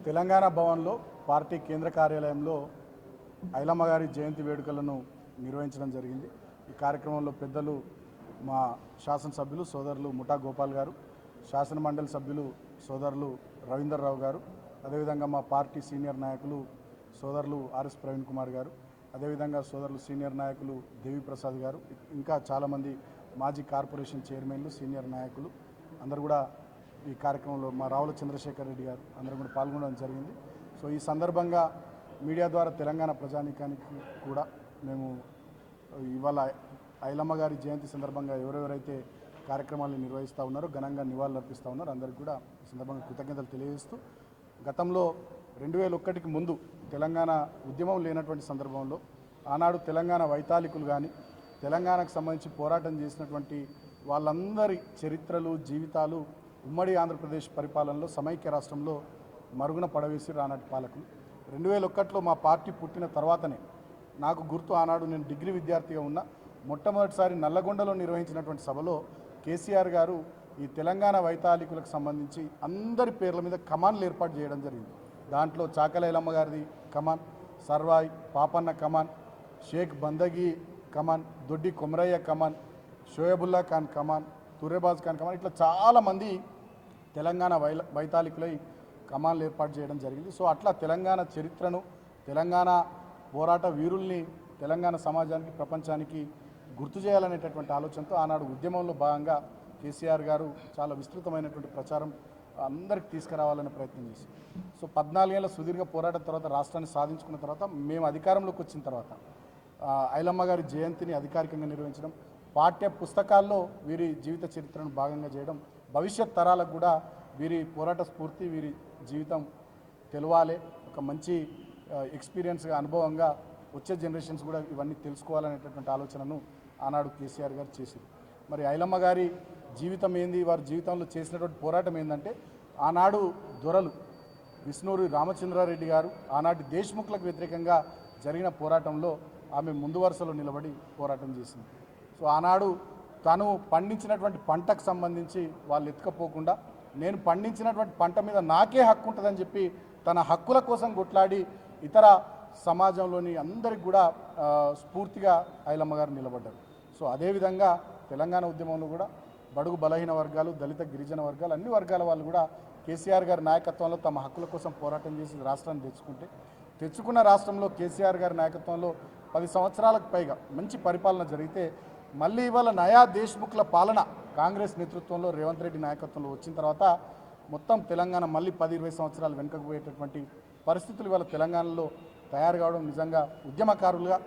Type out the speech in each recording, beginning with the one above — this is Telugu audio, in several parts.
తెలంగాణ భవన్లో పార్టీ కేంద్ర కార్యాలయంలో ఐలమ్మ గారి జయంతి వేడుకలను నిర్వహించడం జరిగింది. ఈ కార్యక్రమంలో పెద్దలు మా శాసనసభ్యులు సోదరులు ముఠా గోపాల్ గారు, శాసన మండలి సభ్యులు సోదరులు రవీందర్రావు గారు, అదేవిధంగా మా పార్టీ సీనియర్ నాయకులు సోదరులు ఆర్ఎస్ ప్రవీణ్ కుమార్ గారు, అదేవిధంగా సోదరులు సీనియర్ నాయకులు దేవిప్రసాద్ గారు, ఇంకా చాలామంది మాజీ కార్పొరేషన్ చైర్మన్లు సీనియర్ నాయకులు అందరూ కూడా ఈ కార్యక్రమంలో మా రావుల చంద్రశేఖర్ రెడ్డి గారు అందరూ కూడా పాల్గొనడం జరిగింది. సో ఈ సందర్భంగా మీడియా ద్వారా తెలంగాణ ప్రజానీకానికి కూడా మేము ఇవాళ ఐలమ్మ గారి జయంతి సందర్భంగా ఎవరెవరైతే కార్యక్రమాలు నిర్వహిస్తూ ఉన్నారో ఘనంగా నివాళులు అర్పిస్తూ ఉన్నారో అందరికీ కూడా ఈ సందర్భంగా కృతజ్ఞతలు తెలియజేస్తూ, గతంలో 2001కి ముందు తెలంగాణ ఉద్యమం లేనటువంటి సందర్భంలో ఆనాడు తెలంగాణ వైతాళికులు కానీ తెలంగాణకు సంబంధించి పోరాటం చేసినటువంటి వాళ్ళందరి చరిత్రలు జీవితాలు ఉమ్మడి ఆంధ్రప్రదేశ్ పరిపాలనలో సమైక్య రాష్ట్రంలో మరుగున పడవేసి రానాటి పాలకులు. 2001లో మా పార్టీ పుట్టిన తర్వాతనే నాకు గుర్తు, ఆనాడు నేను డిగ్రీ విద్యార్థిగా ఉన్న మొట్టమొదటిసారి నల్లగొండలో నిర్వహించినటువంటి సభలో కేసీఆర్ గారు ఈ తెలంగాణ వైతాళికులకు సంబంధించి అందరి పేర్ల మీద కమాన్లు ఏర్పాటు చేయడం జరిగింది. దాంట్లో చాకల ఐలమ్మ గారిది కమాన్, సర్వాయ్ పాపన్న కమాన్, షేక్ బందగి కమాన్, దొడ్డి కొమరయ్య కమాన్, షోయబుల్లా ఖాన్ కమాన్, తురేబాజ్ ఖాన్ కమాన్, ఇట్లా చాలామంది తెలంగాణ వైతాళికులై కమాన్లు ఏర్పాటు చేయడం జరిగింది. సో అట్లా తెలంగాణ చరిత్రను, తెలంగాణ పోరాట వీరుల్ని తెలంగాణ సమాజానికి ప్రపంచానికి గుర్తు చేయాలనేటటువంటి ఆలోచనతో ఆనాడు ఉద్యమంలో భాగంగా కేసీఆర్ గారు చాలా విస్తృతమైనటువంటి ప్రచారం అందరికి తీసుకురావాలనే ప్రయత్నం చేశారు. సో 14 ఏళ్ల సుదీర్ఘ పోరాటం తర్వాత రాష్ట్రాన్ని సాధించుకున్న తర్వాత మేము అధికారంలోకి వచ్చిన తర్వాత ఐలమ్మ గారి జయంతిని అధికారికంగా నిర్వహించడం, పాఠ్య పుస్తకాల్లో వీరి జీవిత చరిత్రను భాగంగా చేయడం, భవిష్యత్ తరాలకు కూడా వీరి పోరాట స్ఫూర్తి, వీరి జీవితం తెలవాలి, ఒక మంచి ఎక్స్పీరియన్స్గా అనుభవంగా వచ్చే జనరేషన్స్ కూడా ఇవన్నీ తెలుసుకోవాలనేటటువంటి ఆలోచనను ఆనాడు కేసీఆర్ గారు చేశారు. మరి ఐలమ్మ గారి జీవితం ఏంది, వారి జీవితంలో చేసినటువంటి పోరాటం ఏంటంటే, ఆనాడు దొరలు విష్ణూరి రామచంద్రారెడ్డి గారు ఆనాటి దేశ్ముఖ్లకు వ్యతిరేకంగా జరిగిన పోరాటంలో ఆమె ముందు వరుసలో నిలబడి పోరాటం చేసింది. సో ఆనాడు తను పండించినటువంటి పంటకు సంబంధించి వాళ్ళు ఎత్తుకపోకుండా నేను పండించినటువంటి పంట మీద నాకే హక్కు ఉంటుందని చెప్పి తన హక్కుల కోసం కొట్లాడి ఇతర సమాజంలోని అందరికి కూడా స్ఫూర్తిగా ఐలమ్మ గారు నిలబడ్డారు. సో అదేవిధంగా తెలంగాణ ఉద్యమంలో కూడా బడుగు బలహీన వర్గాలు, దళిత గిరిజన వర్గాలు, అన్ని వర్గాల వాళ్ళు కూడా కేసీఆర్ గారి నాయకత్వంలో తమ హక్కుల కోసం పోరాటం చేసి రాష్ట్రాన్ని తెచ్చుకున్న రాష్ట్రంలో కేసీఆర్ గారి నాయకత్వంలో 10 సంవత్సరాలకు పైగా మంచి పరిపాలన జరిగితే, మళ్ళీ ఇవాళ నయా దేశ్ముఖ్ల పాలన కాంగ్రెస్ నేతృత్వంలో రేవంత్ రెడ్డి నాయకత్వంలో వచ్చిన తర్వాత మొత్తం తెలంగాణ మళ్ళీ 10-20 సంవత్సరాలు వెనుకకు పోయేటటువంటి పరిస్థితులు ఇవాళ తెలంగాణలో తయారు కావడం నిజంగా ఉద్యమకారులుగా,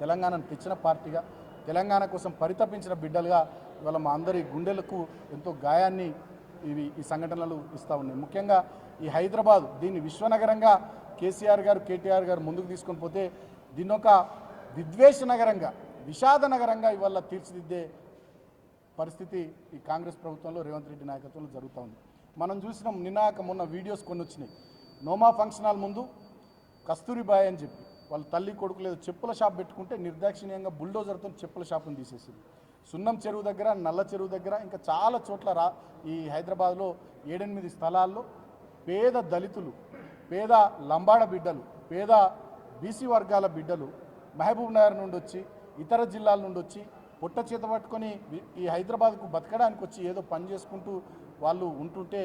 తెలంగాణను తెచ్చిన పార్టీగా, తెలంగాణ కోసం పరితపించిన బిడ్డలుగా ఇవాళ మా అందరి గుండెలకు ఎంతో గాయాన్ని ఈ సంఘటనలు ఇస్తూ ఉన్నాయి. ముఖ్యంగా ఈ హైదరాబాద్ దీన్ని విశ్వనగరంగా కేసీఆర్ గారు, కేటీఆర్ గారు ముందుకు తీసుకొని పోతే దీన్ని ఒక విద్వేష నగరంగా, విషాద నగరంగా ఇవాళ తీర్చిదిద్దే పరిస్థితి ఈ కాంగ్రెస్ ప్రభుత్వంలో రేవంత్ రెడ్డి నాయకత్వంలో జరుగుతూ ఉంది. మనం చూసినాం, మొన్న వీడియోస్ కొన్ని వచ్చినాయి. నోమా ఫంక్షన్ హాల్ ముందు కస్తూరిబాయ్ అని చెప్పి వాళ్ళ తల్లి కొడుకు లేదు చెప్పుల షాప్ పెట్టుకుంటే నిర్దాక్షిణ్యంగా బుల్డోజర్తో చెప్పుల షాపును తీసేసింది. సున్నం చెరువు దగ్గర, నల్ల చెరువు దగ్గర, ఇంకా చాలా చోట్ల ఈ హైదరాబాద్లో 7-8 స్థలాల్లో పేద దళితులు, పేద లంబాడ బిడ్డలు, పేద బీసీ వర్గాల బిడ్డలు మహబూబ్ నగర్ నుండి వచ్చి, ఇతర జిల్లాల నుండి వచ్చి పొట్ట చేత పట్టుకొని ఈ హైదరాబాద్కు బతకడానికి వచ్చి ఏదో పని చేసుకుంటూ వాళ్ళు ఉంటుంటే,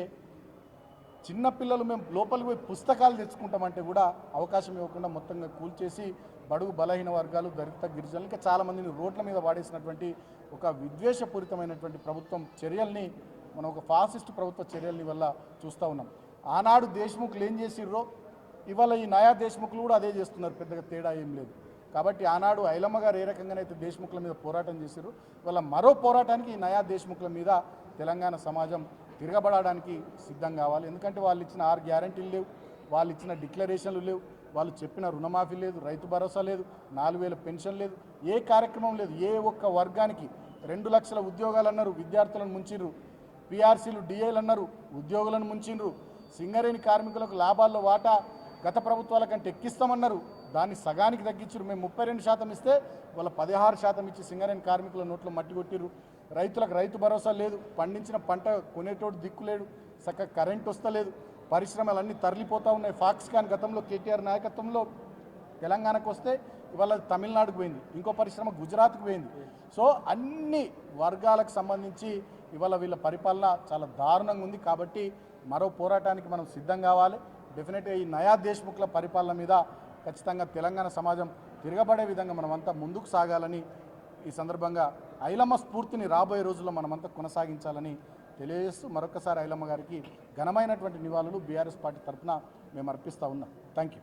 చిన్నపిల్లలు మేము లోపలికి పోయి పుస్తకాలు తెచ్చుకుంటామంటే కూడా అవకాశం ఇవ్వకుండా మొత్తంగా కూల్చేసి బడుగు బలహీన వర్గాలు, దళిత గిరిజనులు, ఇంకా చాలామందిని రోడ్ల మీద వాడేసినటువంటి ఒక విద్వేషపూరితమైనటువంటి ప్రభుత్వం చర్యల్ని, మనం ఒక ఫాసిస్ట్ ప్రభుత్వ చర్యల్ని వల్ల చూస్తూ ఉన్నాం. ఆనాడు దేశ్ముఖ్లు ఏం చేసిర్రో ఇవాళ ఈ నయా దేశ్ముఖ్లు కూడా అదే చేస్తున్నారు, పెద్దగా తేడా ఏం లేదు. కాబట్టి ఆనాడు ఐలమ్మ గారు ఏ రకంగానైతే దేశ్ముఖ్ల మీద పోరాటం చేశారు, ఇవాళ మరో పోరాటానికి ఈ నయా దేశ్ముఖ్ల మీద తెలంగాణ సమాజం తిరగబడడానికి సిద్ధం కావాలి. ఎందుకంటే వాళ్ళు ఇచ్చిన 6 గ్యారంటీలు లేవు, వాళ్ళు ఇచ్చిన డిక్లరేషన్లు లేవు, వాళ్ళు చెప్పిన రుణమాఫీ లేదు, రైతు భరోసా లేదు, 4000 పెన్షన్ లేదు, ఏ కార్యక్రమం లేదు. ఏ ఒక్క వర్గానికి 2 లక్షల ఉద్యోగాలు అన్నారు, విద్యార్థులను ముంచిండ్రు. పిఆర్సీలు, డిఏలు అన్నారు, ఉద్యోగులను ముంచిండ్రు. సింగరేణి కార్మికులకు లాభాల్లో వాటా గత ప్రభుత్వాల కంటే ఎక్కిస్తామన్నారు, దాన్ని సగానికి తగ్గించారు. మేము 32% ఇస్తే వాళ్ళ 16% ఇచ్చి సింగరేణి కార్మికుల నోట్లో మట్టి కొట్టిరు. రైతులకు రైతు భరోసా లేదు, పండించిన పంట కొనేటోడు దిక్కులేడు, చక్కగా కరెంట్ వస్తలేదు. పరిశ్రమలన్నీ తరలిపోతూ ఉన్నాయి. ఫాక్స్కాన్ గతంలో కేటీఆర్ నాయకత్వంలో తెలంగాణకు వస్తే ఇవాళ తమిళనాడుకు పోయింది, ఇంకో పరిశ్రమ గుజరాత్కు పోయింది. సో అన్ని వర్గాలకు సంబంధించి ఇవాళ వీళ్ళ పరిపాలన చాలా దారుణంగా ఉంది. కాబట్టి మరో పోరాటానికి మనం సిద్ధం కావాలి. డెఫినెట్గా ఈ నయా దేశ్ముఖ్ల పరిపాలన మీద ఖచ్చితంగా తెలంగాణ సమాజం తిరగబడే విధంగా మనమంతా ముందుకు సాగాలని ఈ సందర్భంగా ఐలమ్మ స్ఫూర్తిని రాబోయే రోజుల్లో మనమంతా కొనసాగించాలని తెలియజేస్తూ మరొకసారి ఐలమ్మ గారికి ఘనమైనటువంటి నివాళులు బీఆర్ఎస్ పార్టీ తరఫున మేము అర్పిస్తూ ఉన్నాం. Thank you.